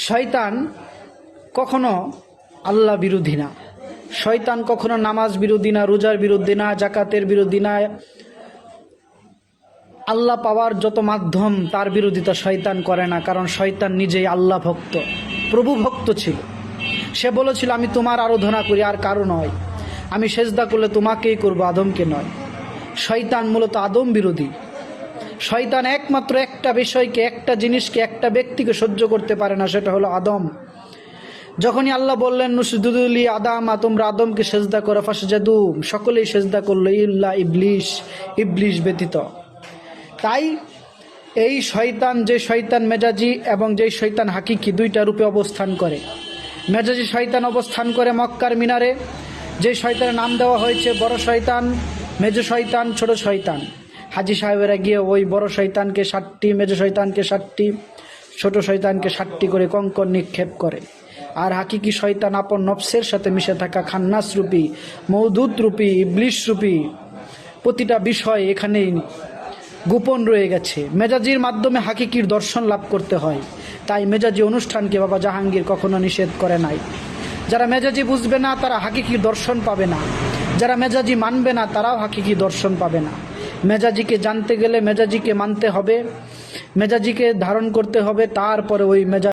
শয়তান কখনো আল্লাহ বিরোধী না, শয়তান কখনো নামাজ বিরোধী না, রোজার বিরোধী না, জাকাতের বিরোধী না। আল্লাহ পাওয়ার যত মাধ্যম তার বিরোধিতা শয়তান করে না, কারণ শয়তান নিজেই আল্লাহ ভক্ত, প্রভু ভক্ত ছিল। সে বলেছিল আমি তোমার আরাধনা করি আর কারো নয়, আমি সেজদা করলে তোমাকেই করব, আদমকে নয়। শয়তান মূলত আদম বিরোধী। শয়তান একমাত্র একটা বিষয়কে, একটা জিনিসকে, একটা ব্যক্তিকে সহ্য করতে পারে না, সেটা হলো আদম। যখনই আল্লাহ বললেন নুসজুদুলি আদামা, তোমরা আদমকে সেজদা করো, ফাসজাদু, সকলেই সেজদা করলো ইল্লা ইবলিশ, ইবলিশ ব্যতীত। তাই এই শয়তান, যে শয়তান মেজাজি এবং যে শয়তান হাকিকি, দুইটা রূপে অবস্থান করে। মেজাজি শয়তান অবস্থান করে মক্কার মিনারে, যে শয়তানের নাম দেওয়া হয়েছে বড় শয়তান, মেজো শয়তান, ছোট শয়তান। হাজি সাহেবেরা গিয়ে ওই বড় শয়তানকে 60টি, মেজো শয়তানকে 60টি, ছোট শয়তানকে 60টি করে কঙ্কর নিক্ষেপ করে। আর হাকিকি শয়তান আপন নফসের সাথে মিশে থাকা খান্নাস রূপী, মওদুদ রূপী, ইবলিশ রূপী প্রতিটা বিষয় এখানেই গোপন রয়ে গেছে। মেজাজির মাধ্যমে হাকিকির দর্শন লাভ করতে হয়। তাই মেজাজি অনুষ্ঠানকে বাবা জাহাঙ্গীর কখনো নিষেধ করে নাই। যারা মেজাজি বুঝবে না তারা হাকিকির দর্শন পাবে না, যারা মেজাজি মানবে না তারাও হাকিকি দর্শন পাবে না। মেজাজিকে জানতে গেলে মেজাজিকে মানতে হবে, মেজাজিকে ধারণ করতে হবে, তারপরে ওই মেজাজ